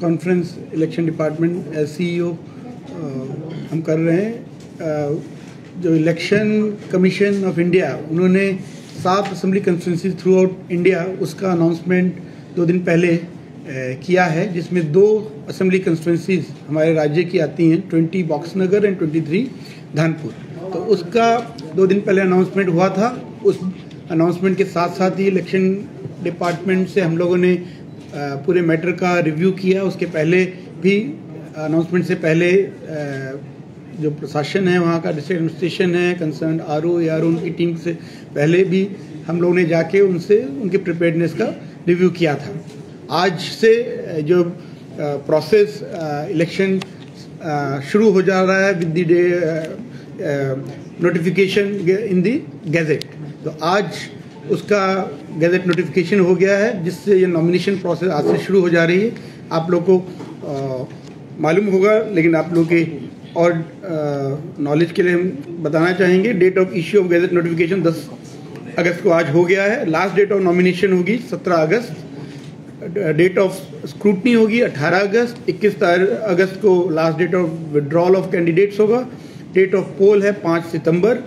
Conference election department as CEO हम कर रहे हैं। जो इलेक्शन कमीशन ऑफ इंडिया उन्होंने 7 assembly constituency through out India उसका अनाउंसमेंट 2 दिन पहले किया है, जिसमें 2 असेंबली कंस्टिट्यूंसीज हमारे राज्य की आती हैं, 20 बॉक्सनगर एंड 23 धानपुर। तो उसका 2 दिन पहले अनाउंसमेंट हुआ था। उस अनाउंसमेंट के साथ साथ ही इलेक्शन डिपार्टमेंट से हम लोगों ने पूरे मैटर का रिव्यू किया। उसके पहले भी अनाउंसमेंट से पहले जो प्रशासन है वहाँ का, डिस्ट्रिक्ट एडमिनिस्ट्रेशन है, कंसर्न RO ARO उनकी टीम से पहले भी हम लोगों ने जाके उनसे उनके प्रिपेयर्डनेस का रिव्यू किया था। आज से जो प्रोसेस इलेक्शन शुरू हो जा रहा है with the day notification in the gadget. तो आज उसका गैजेट नोटिफिकेशन हो गया है, जिससे ये नॉमिनेशन प्रोसेस आज से शुरू हो जा रही है। आप लोग को मालूम होगा, लेकिन आप लोग के और नॉलेज के लिए हम बताना चाहेंगे। Date of issue of gazette notification 10 अगस्त को आज हो गया है। लास्ट डेट ऑफ नॉमिनेशन होगी 17 अगस्त। डेट ऑफ स्क्रूटनी होगी 18 अगस्त। 21 अगस्त को last date of withdrawal of candidates होगा। डेट ऑफ पोल है 5 सितंबर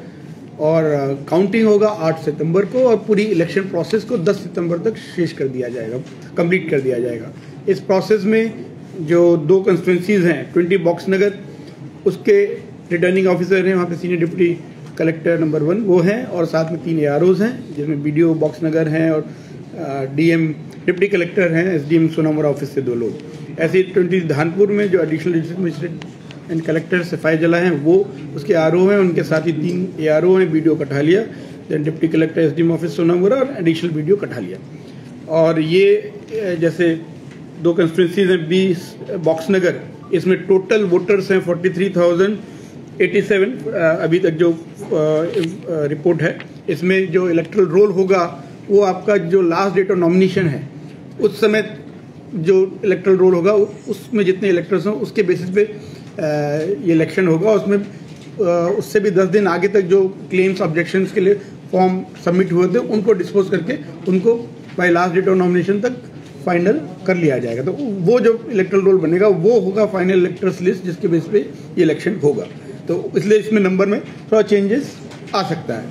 और काउंटिंग होगा 8 सितंबर को, और पूरी इलेक्शन प्रोसेस को 10 सितंबर तक शेष कर दिया जाएगा, कंप्लीट कर दिया जाएगा। इस प्रोसेस में जो 2 कंस्टिट्यूंसीज हैं, 20 बॉक्सनगर, उसके रिटर्निंग ऑफिसर हैं वहाँ पे सीनियर डिप्टी कलेक्टर नंबर 1 वो हैं, और साथ में 3 AROs हैं, जिसमें BDO बॉक्सनगर हैं और DM डिप्टी कलेक्टर हैं, SDM सोनामुरा ऑफिस से 2 लोग। ऐसे 20 धानपुर में जो additional district magistrate and collector Sepahijala हैं वो उसके RO हैं, उनके साथ ही 3 ARO हैं, BDO Kathalia, then deputy collector SDM office Sonamura और एडिशनल BDO कठालिया। और ये जैसे 2 कंस्टिट्यूंसीज हैं 20 बॉक्सनगर, इसमें टोटल वोटर्स हैं 43,087 अभी तक जो रिपोर्ट है। इसमें जो इलेक्टरल रोल होगा वो आपका जो लास्ट डेट ऑफ नॉमिनेशन है उस समय जो इलेक्टरल रोल होगा उसमें जितने इलेक्टर्स हों उसके बेसिस पे ये इलेक्शन होगा। उसमें उससे भी 10 दिन आगे तक जो क्लेम्स ऑब्जेक्शंस के लिए फॉर्म सबमिट हुए थे उनको डिस्पोज करके उनको by last date of nomination तक फाइनल कर लिया जाएगा। तो वो जो इलेक्टरल रोल बनेगा वो होगा फाइनल इलेक्टर्स लिस्ट, जिसके बेस पे ये इलेक्शन होगा। तो इसलिए इसमें नंबर में थोड़ा चेंजेस आ सकता है।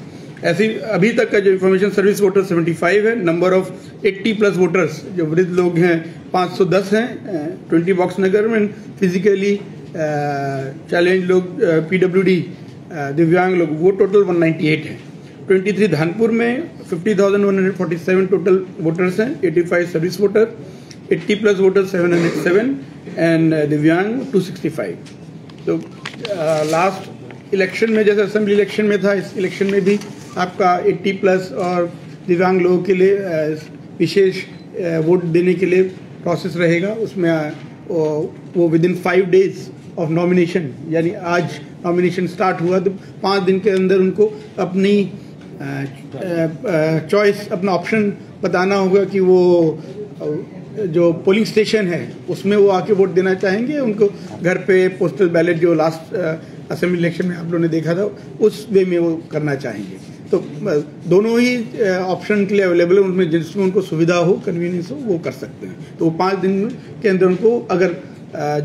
ऐसे अभी तक का जो इन्फॉर्मेशन सर्विस वोटर 75 है, नंबर ऑफ 80+ वोटर्स जो वृद्ध लोग हैं 510 हैं 20 बॉक्सनगर में, फिजिकली चैलेंज लोग PWD दिव्यांग लोग वो टोटल 198 हैं। 23 धानपुर में 50,147 टोटल वोटर्स हैं, 85 सर्विस वोटर, 80+ वोटर 707 एंड दिव्यांग 265। तो लास्ट इलेक्शन में जैसे असेंबली इलेक्शन में था, इस इलेक्शन में भी आपका 80+ और दिव्यांग लोगों के लिए विशेष वोट देने के लिए प्रोसेस रहेगा। उसमें वो विदिन 5 डेज ऑफ नॉमिनेशन, यानी आज नॉमिनेशन स्टार्ट हुआ तो 5 दिन के अंदर उनको अपनी चॉइस, अपना ऑप्शन बताना होगा कि वो जो पोलिंग स्टेशन है उसमें वो आके वोट देना चाहेंगे, उनको घर पे पोस्टल बैलेट जो लास्ट असेंबली इलेक्शन में आप लोगों ने देखा था उस वे में वो करना चाहेंगे। तो दोनों ही ऑप्शन के लिए अवेलेबल है, उनमें जिसमें उनको सुविधा हो, कन्वीनियंस हो, वो कर सकते हैं। तो वो 5 दिन के अंदर उनको अगर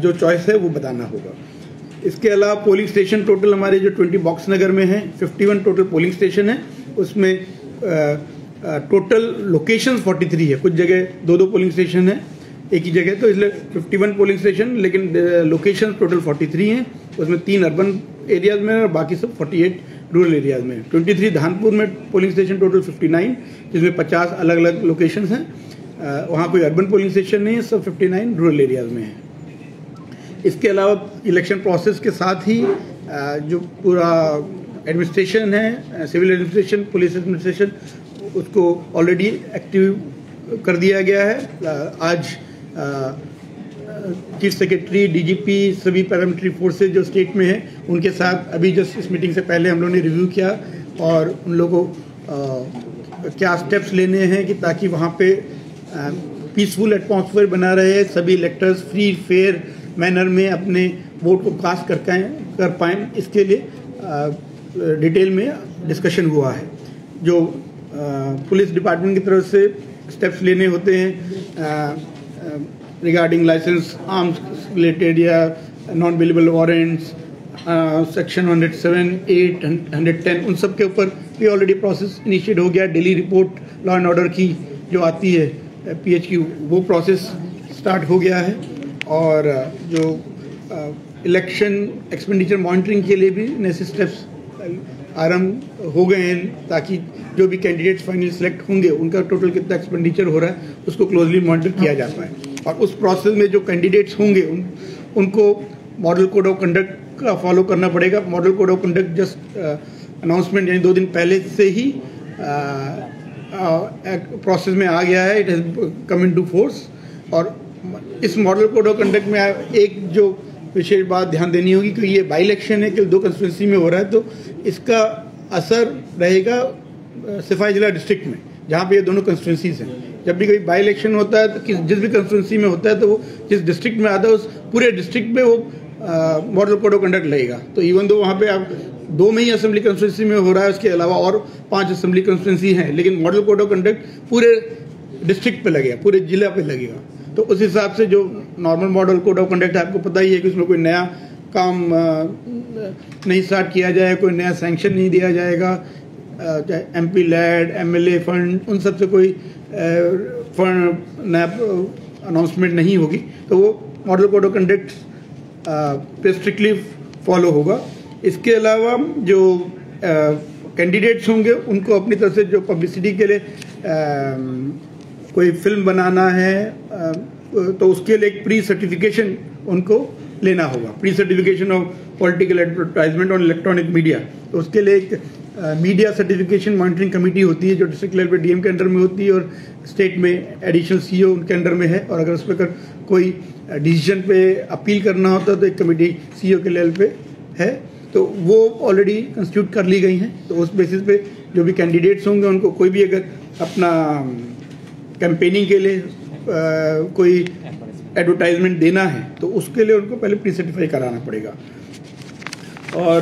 जो चॉइस है वो बताना होगा। इसके अलावा पोलिंग स्टेशन टोटल हमारे जो 20 बॉक्सनगर में है 51 टोटल पोलिंग स्टेशन है। उसमें टोटल लोकेशंस 43 है, कुछ जगह 2-2 पोलिंग स्टेशन है एक ही जगह, तो इसलिए 51 पोलिंग स्टेशन, लेकिन लोकेशन टोटल 43 हैं। उसमें 3 अर्बन एरियाज में और बाकी सब 48 रूरल एरियाज में। 23 धानपुर में पोलिंग स्टेशन टोटल 59, जिसमें 50 अलग अलग लोकेशंस हैं। वहाँ कोई अर्बन पोलिंग स्टेशन नहीं है, सब 59 रूरल एरियाज में है। इसके अलावा इलेक्शन प्रोसेस के साथ ही जो पूरा एडमिनिस्ट्रेशन है, सिविल एडमिनिस्ट्रेशन, पुलिस एडमिनिस्ट्रेशन, उसको ऑलरेडी एक्टिव कर दिया गया है। आज चीफ सेक्रेटरी, DGP, सभी पैरामिलिट्री फोर्सेज जो स्टेट में हैं उनके साथ अभी जस्ट इस मीटिंग से पहले हम लोगों ने रिव्यू किया, और उन लोगों को क्या स्टेप्स लेने हैं कि ताकि वहाँ पे पीसफुल एटमॉस्फेयर बना रहे, सभी इलेक्टर्स फ्री फेयर मैनर में अपने वोट को कास्ट कर पाएँ। इसके लिए डिटेल में डिस्कशन हुआ है। जो पुलिस डिपार्टमेंट की तरफ से स्टेप्स लेने होते हैं, रिगार्डिंग लाइसेंस आर्म्स रिलेटेड या नॉन बिलेबल वारंट्स, सेक्शन 107, 8, 110, उन सब के ऊपर भी ऑलरेडी प्रोसेस इनिशिएट हो गया। Daily report law and order की जो आती है PH की, वो प्रोसेस स्टार्ट हो गया है। और जो इलेक्शन एक्सपेंडिचर मॉनिटरिंग के लिए भी नेसेसरी स्टेप्स आरंभ हो गए हैं, ताकि जो भी कैंडिडेट्स फाइनली सिलेक्ट होंगे उनका टोटल कितना एक्सपेंडिचर हो रहा है उसको क्लोजली मॉनिटर किया जा पाए। और उस प्रोसेस में जो कैंडिडेट्स होंगे उनको मॉडल कोड ऑफ कंडक्ट का फॉलो करना पड़ेगा। Model code of conduct just announcement यानी 2 दिन पहले से ही प्रोसेस में आ गया है। It has come into force. और इस मॉडल कोड ऑफ कंडक्ट में एक जो विशेष बात ध्यान देनी होगी कि ये बाई इलेक्शन है कि 2 कंस्टिट्यूंसी में हो रहा है, तो इसका असर रहेगा सिफाई जिला डिस्ट्रिक्ट में, जहाँ पे ये दोनों कंस्टिट्यूंसीज हैं। जब भी कोई बाई इलेक्शन होता है तो जिस भी कंस्टिट्यूंसी में होता है तो वो जिस डिस्ट्रिक्ट में आता है उस पूरे डिस्ट्रिक्ट में वो मॉडल कोड ऑफ कंडक्ट लगेगा। तो इवन दो वहाँ पे आप 2 में ही असेंबली कंस्टिट्यूंसी में हो रहा है, उसके अलावा और 5 असेंबली कंस्टिट्यूंसी हैं, लेकिन मॉडल कोड ऑफ कंडक्ट पूरे डिस्ट्रिक्ट पे लगेगा, पूरे जिला पे लगेगा। तो उस हिसाब से जो normal model code of conduct आपको पता ही है कि उसमें कोई नया काम नहीं स्टार्ट किया जाए, कोई नया सैंक्शन नहीं दिया जाएगा, चाहे MP लैड, MLA फंड, उन सब से कोई फंड नया अनाउंसमेंट नहीं होगी। तो वो मॉडल कोड ऑफ कंडक्ट पे स्ट्रिक्टली फॉलो होगा। इसके अलावा जो कैंडिडेट्स होंगे उनको अपनी तरफ से जो पब्लिसिटी के लिए कोई फिल्म बनाना है तो उसके लिए एक प्री सर्टिफिकेशन उनको लेना होगा, pre certification of political advertisement on electronic media. तो उसके लिए एक मीडिया सर्टिफिकेशन मॉनिटरिंग कमेटी होती है जो डिस्ट्रिक्ट लेवल पे DM के अंडर में होती है और स्टेट में एडिशनल CEO उनके अंडर में है। और अगर उस पर कोई डिसीजन पे अपील करना होता है तो एक कमेटी CEO के लेवल पे है, तो वो ऑलरेडी कंस्टिट्यूट कर ली गई हैं। तो उस बेसिस पे जो भी कैंडिडेट्स होंगे उनको कोई भी अगर अपना कैंपेनिंग के लिए कोई एडवर्टाइजमेंट देना है तो उसके लिए उनको पहले प्री सर्टिफाई कराना पड़ेगा। और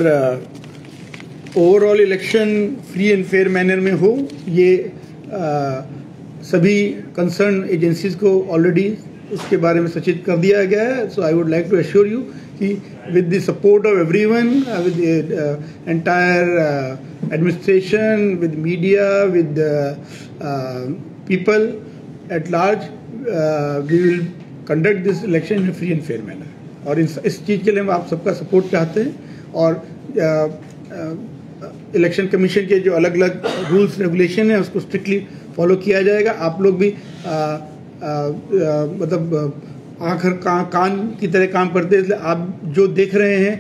overall election free and fair manner में हो, ये सभी कंसर्न एजेंसीज को ऑलरेडी उसके बारे में सचेत कर दिया गया है। So I would like to assure you कि with the support of everyone, with the entire administration, with media, with the people at large, we will conduct this election in a free and fair manner. और इस चीज़ के लिए हम आप सबका support चाहते हैं। और इलेक्शन कमीशन के जो अलग अलग रूल्स रेगुलेशन है उसको स्ट्रिक्टली फॉलो किया जाएगा। आप लोग भी मतलब आखिर कान की तरह काम करते हैं, इसलिए आप जो देख रहे हैं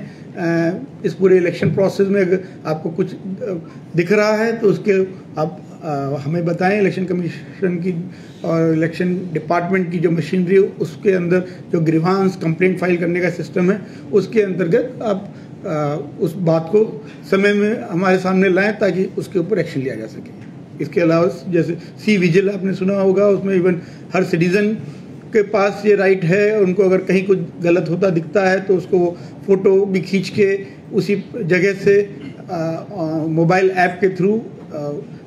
इस पूरे इलेक्शन प्रोसेस में अगर आपको कुछ दिख रहा है तो उसके आप हमें बताएं। इलेक्शन कमीशन की और इलेक्शन डिपार्टमेंट की जो मशीनरी है उसके अंदर जो ग्रीवांस कंप्लेंट फाइल करने का सिस्टम है उसके अंतर्गत आप उस बात को समय में हमारे सामने लाएं ताकि उसके ऊपर एक्शन लिया जा सके। इसके अलावा जैसे सी विजिल आपने सुना होगा, उसमें इवन हर सिटीजन के पास ये राइट है, उनको अगर कहीं कुछ गलत होता दिखता है तो उसको फोटो भी खींच के उसी जगह से मोबाइल ऐप के थ्रू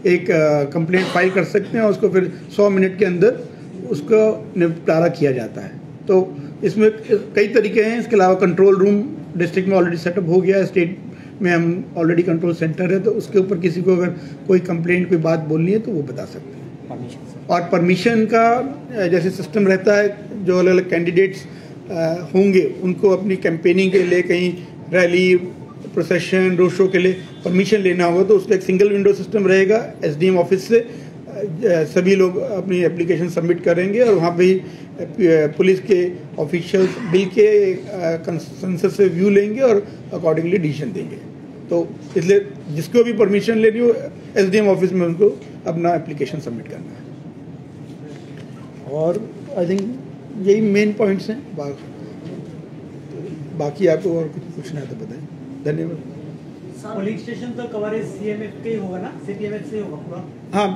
एक कंप्लेंट फाइल कर सकते हैं और उसको फिर 100 मिनट के अंदर उसको निपटारा किया जाता है। तो इसमें कई तरीके हैं। इसके अलावा कंट्रोल रूम डिस्ट्रिक्ट में ऑलरेडी सेटअप हो गया है, स्टेट में हम ऑलरेडी कंट्रोल सेंटर है, तो उसके ऊपर किसी को अगर कोई कंप्लेंट कोई बात बोलनी है तो वो बता सकते हैं। और परमिशन का जैसे सिस्टम रहता है, जो अलग अलग कैंडिडेट्स होंगे उनको अपनी कैंपेनिंग के लिए कहीं रैली, प्रोसेशन, रोड शो के लिए परमिशन लेना होगा तो उसका एक सिंगल विंडो सिस्टम रहेगा। SDM ऑफिस से सभी लोग अपनी एप्लीकेशन सबमिट करेंगे और वहाँ पे ही पुलिस के ऑफिशियल्स बिल के कंसेंसस से व्यू लेंगे और अकॉर्डिंगली डिसीजन देंगे। तो इसलिए जिसको भी परमिशन लेनी हो SDM ऑफिस में उनको अपना एप्लीकेशन सबमिट करना है। और आई थिंक यही मेन पॉइंट्स हैं। बाकी आपको और कुछ पूछना है तो बताएं। धन्यवाद। पोलिंग स्टेशन तो कवरेज CMF के ही होगा ना, CPMF से होगा पूरा? हाँ,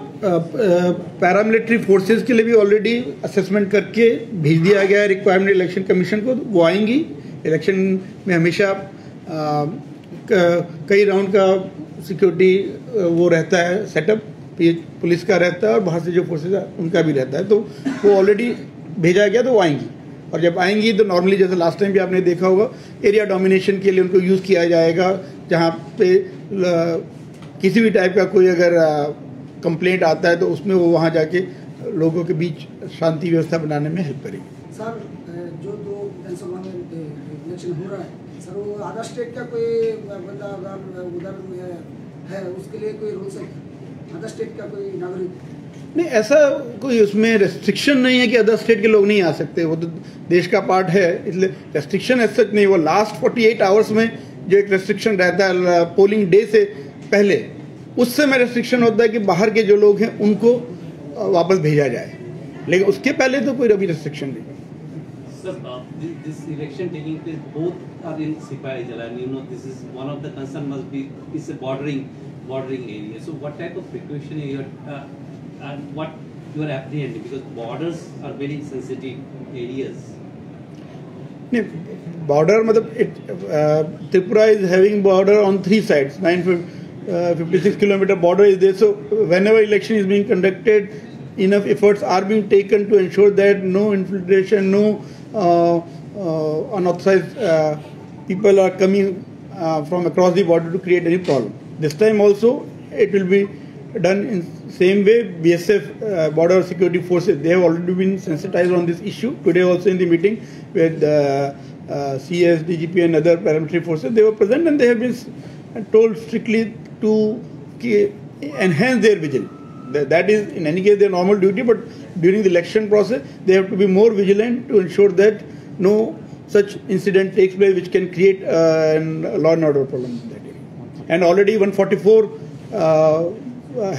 पैरामिलिट्री फोर्सेस के लिए भी ऑलरेडी असेसमेंट करके भेज दिया गया है रिक्वायरमेंट इलेक्शन कमीशन को। वो आएंगी। इलेक्शन में हमेशा कई राउंड का सिक्योरिटी वो रहता है सेटअप, पुलिस का रहता है और बाहर से जो फोर्सेस है उनका भी रहता है। तो वो ऑलरेडी भेजा गया तो वो आएंगी। और जब आएंगी तो नॉर्मली जैसे लास्ट टाइम भी आपने देखा होगा एरिया डोमिनेशन के लिए उनको यूज़ किया जाएगा, जहाँ पे किसी भी टाइप का कोई अगर कंप्लेंट आता है तो उसमें वो वहाँ जाके लोगों के बीच शांति व्यवस्था बनाने में हेल्प करेगी। सर जो दो विधानसभा में इलेक्शन हो रहा है सर, वो अदर स्टेट का कोई बंदा अगर उधर है उसके लिए कोई रूल्स है? अदर स्टेट का कोई नागरिक? नहीं, ऐसा कोई उसमें रेस्ट्रिक्शन नहीं है कि अदर स्टेट के लोग नहीं आ सकते, वो तो देश का पार्ट है, इसलिए रेस्ट्रिक्शन ऐसा नहीं। वो लास्ट 48 आवर्स में जो एक रेस्ट्रिक्शन रहता है पोलिंग डे से पहले, उस समय रेस्ट्रिक्शन होता है कि बाहर के जो लोग हैं उनको वापस भेजा जाए, लेकिन उसके पहले तो कोई अभी रेस्ट्रिक्शन नहीं। Sir, this election taking place, both are in Sipai Jala, and you know this is one of the concern must be is a bordering area. So what type of precaution you are and what you are apprehending, because borders are very sensitive areas. नहीं, border मतलब Tripura is having border on 3 sides, 956 kilometre border is there, so whenever election is being conducted enough efforts are being taken to ensure that no infiltration, no unauthorized people are coming from across the border to create any problem. This time also it will be done in same way. BSF border security forces, they have already been sensitized on this issue. Today also in the meeting with CS, DGP and other paramilitary forces, they were present and they have been told strictly to enhance their vigilance. That is in any case their normal duty, but during the election process they have to be more vigilant to ensure that no such incident takes place which can create law and order problem in that area. And already 144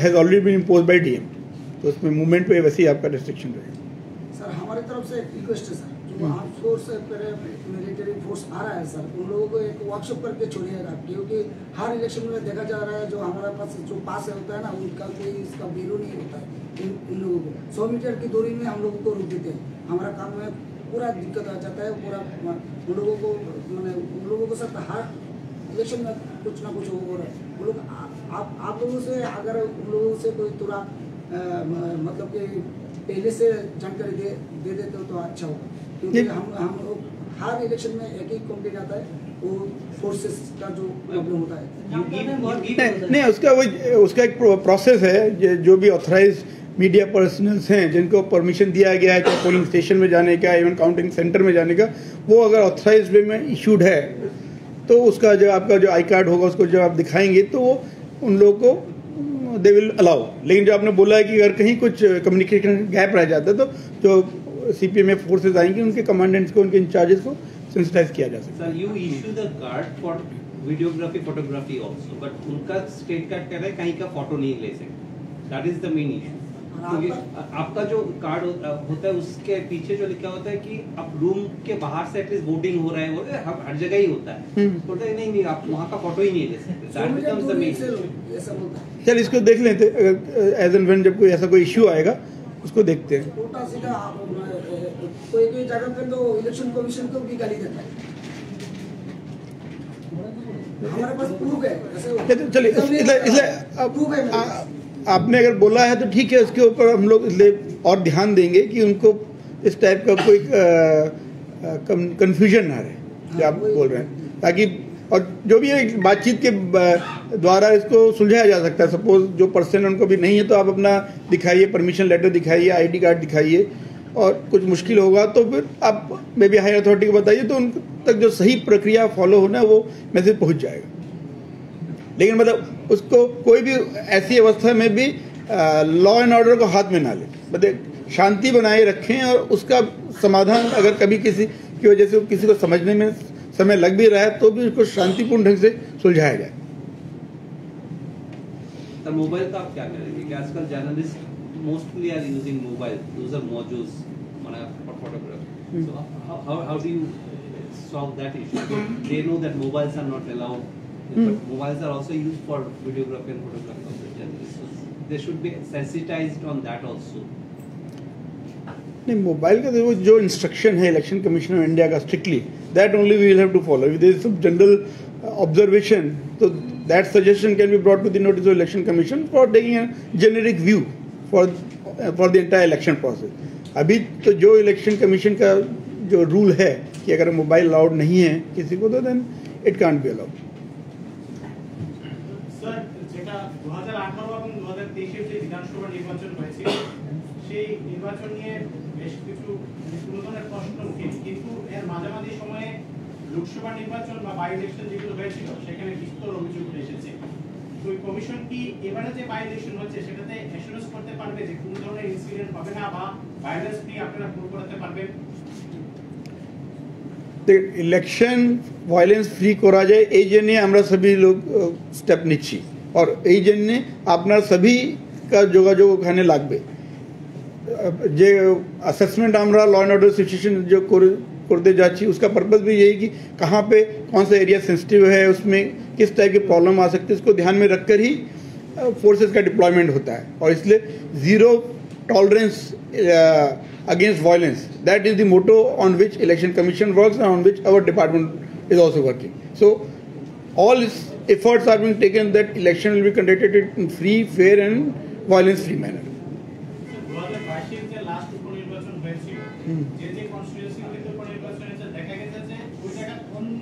has already been imposed by DM, तो उसमें movement पे वैसे ही आपका restriction रहेगा। Sir हमारी तरफ से एक रिक्वेस्ट है सर, जो आर्म फोर्स मिलिट्री फोर्स आ रहा है सर, उन लोगों को एक वर्कशॉप करके छोड़िएगा, क्योंकि हर इलेक्शन में देखा जा रहा है जो हमारे पास जो पास होता है ना, उनका कोई इसका बीरो नहीं होता है। इन लोगों को 100 मीटर की दूरी में हम लोगों को रोक देते हैं, हमारा काम में पूरा दिक्कत आ जाता है। पूरा उन लोगों को सर हर इलेक्शन में कुछ ना कुछ हो रहा है। वो लोग आप लोगों से अगर उन लोगों से कोई तुरंत मतलब कि पहले से जानकारी दे देते तो अच्छा होगा, क्योंकि हम लोग हर इलेक्शन में एक ही कंप्लेंट आता है, वो फोर्सेस का जो प्रॉब्लम होता है। नहीं, उसका एक प्रोसेस है। जो भी ऑथराइज मीडिया पर्सनल्स हैं जिनको परमिशन दिया गया है चाहे पोलिंग स्टेशन में जाने का, इवन काउंटिंग सेंटर में जाने का, वो अगर ऑथराइज वे में इशूड है तो उसका जो आपका जो आई कार्ड होगा उसको जब आप दिखाएंगे तो वो उन लोगों को दे विल अलाउ। लेकिन जो आपने बोला है कि अगर कहीं कुछ कम्युनिकेशन गैप रह जाता है तो जो CPMF फोर्सेज आएंगे उनके कमांडेंट्स को, उनके इंचार्जेस को सेंसिटाइज किया जा सकता है। Sir, you issue the card for videography, photography also, but उनका स्टेट कार्ड कह रहा है कहीं का फोटो नहीं ले सकते। That is the main issue. क्योंकि आपका जो कार्ड होता है उसके पीछे जो लिखा होता है कि आप रूम के बाहर से एटलीस्ट वोटिंग हो रहा है, वो हर जगह ही होता है। बोलते हैं नहीं आप वहाँ का फोटो ही नहीं ले सकते। That becomes the main issue. चल इसको देख लेते, अगर एज एंड व्हेन जब कोई ऐसा कोई इश्यू आएगा उसको देखते हैं। उल्टा सीधा कोई जगह पे तो इलेक्शन कमीशन को भी गाली देता है। हमारे पास प्रूफ है। चलिए इसलिए आपने अगर बोला है तो ठीक है, उसके ऊपर हम लोग इसलिए और ध्यान देंगे कि उनको इस टाइप का कोई कंफ्यूजन ना रहे जो आप बोल रहे हैं, ताकि और जो भी एक बातचीत के द्वारा इसको सुलझाया जा सकता है। सपोज जो पर्सन उनको भी नहीं है तो आप अपना दिखाइए, परमिशन लेटर दिखाइए, ID कार्ड दिखाइए, और कुछ मुश्किल होगा तो फिर आप मे बी हायर अथॉरिटी को बताइए, तो उन तक जो सही प्रक्रिया फॉलो होना है वो मैसेज पहुंच जाएगा। लेकिन मतलब उसको कोई भी ऐसी अवस्था में भी लॉ एंड ऑर्डर को हाथ में ना ले, मतलब शांति बनाए रखें, और उसका समाधान अगर कभी किसी की वजह से किसी को समझने में समय लग भी रहा है तो भी उसको शांतिपूर्ण ढंग से सुलझाया जाए। सर मोबाइल का आप क्या करेंगे कि आजकल journalist mostly are using mobile, those are modules for photography. So how do you solve that issue? They know that mobiles are not allowed, but mobiles are also used for videography and photography of the journalists. So they should be sensitized on that also. नहीं, mobile का तो जो instruction है election commission of India का strictly that only we will have to follow. If there is some general observation तो that suggestion can be brought to the notice of election commission for taking a generic view for the entire election process. अभी तो जो election commission का जो rule है कि अगर mobile allowed नहीं है किसी को तो then it can't be allowed. Sir যেটা 2018 এবং 2023 যে বিধানসভা নির্বাচন হয়েছিল সেই নির্বাচন নিয়ে বেশ কিছু কোনো ধরনের প্রশ্ন উঠে, কিন্তু এর মাঝামাঝি সময়ে লোকসভা নির্বাচন বা বাই ইলেকশন যেগুলো হয়েছিল সেখানে বিস্তর অভিযোগ এসেছে। তো কমিশন কি এবারে যে বাই ইলেকশন হচ্ছে সেটাতে অ্যাসুরেন্স করতে পারবে যে কোনো ধরনের ইনসিডেন্ট হবে না বা ভায়োলেন্স ফ্রি আপনারা প্রুভ করতে পারবেন? ইলেকশন ভায়োলেন্স ফ্রি করা যায় এই জন্যে আমরা সবই লোক স্টেপ নিচ্ছি, আর এই জন্যে আপনার সবই का যোগাযোগ ওখানে লাগবে। যে असेसमेंट আমরা ল एंड ऑर्डर सिचुएशन जो करते जाची उसका पर्पस भी यही कि कहाँ पे कौन सा एरिया सेंसिटिव है, उसमें किस तरह की प्रॉब्लम आ सकती है, उसको ध्यान में रखकर ही फोर्सेस का डिप्लॉयमेंट होता है। और इसलिए zero tolerance against violence, that is the motto on which election commission works and on which our department is also working. So all efforts are being taken that election will be conducted in free, fair and violence free manner. 2022 যে last উপনির্বাচন হয়েছিল, যে যে কনস্টিটিউয়েন্সিগুলিতে উপনির্বাচন হয়েছে দেখা গেছে যে ওই জায়গা অন্য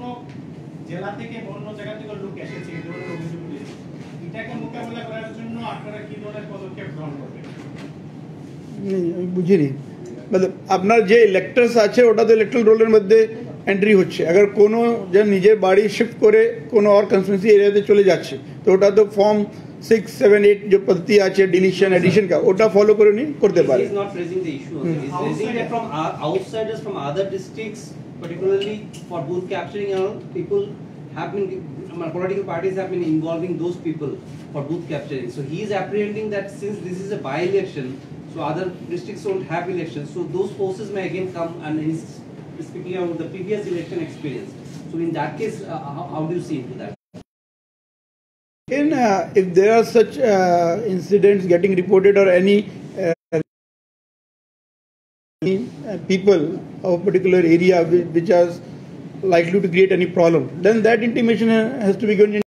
জেলা থেকে অন্য জায়গা থেকে লোক এসেছে এই ধরনের অভিযোগগুলি, এটাকে মোকাবিলা করার জন্য আপনারা কি ধরনের পদক্ষেপ গ্রহণ করবেন? আমি বুঝিনি, मतलब আপনার যে ইলেক্টরস আছে ওটা তো ইলেকট্রাল রোলের মধ্যে এন্ট্রি হচ্ছে। अगर কোনো যে নিজের বাড়ি শিফট করে কোনো আর কনস্টিটুয়েন্সি এরিয়াতে চলে যাচ্ছে তো ওটা তো ফর্ম 6, 7, 8 जो पद्धति আছে ডিলিশন এডিশন का ওটা ফলো করে নি করতে পারে। He is not raising the issue, he is raising it from outsiders from other districts, particularly for booth capturing and all. People have been, political parties have been involving those people for booth capturing. So he is apprehending that since this is a by-election, so other districts don't have elections, so those forces may again come, and he's speaking about the previous election experience. So in that case, how do you see into that? And if there are such incidents getting reported or any people of a particular area which are likely to create any problem, then that intimation has to be given.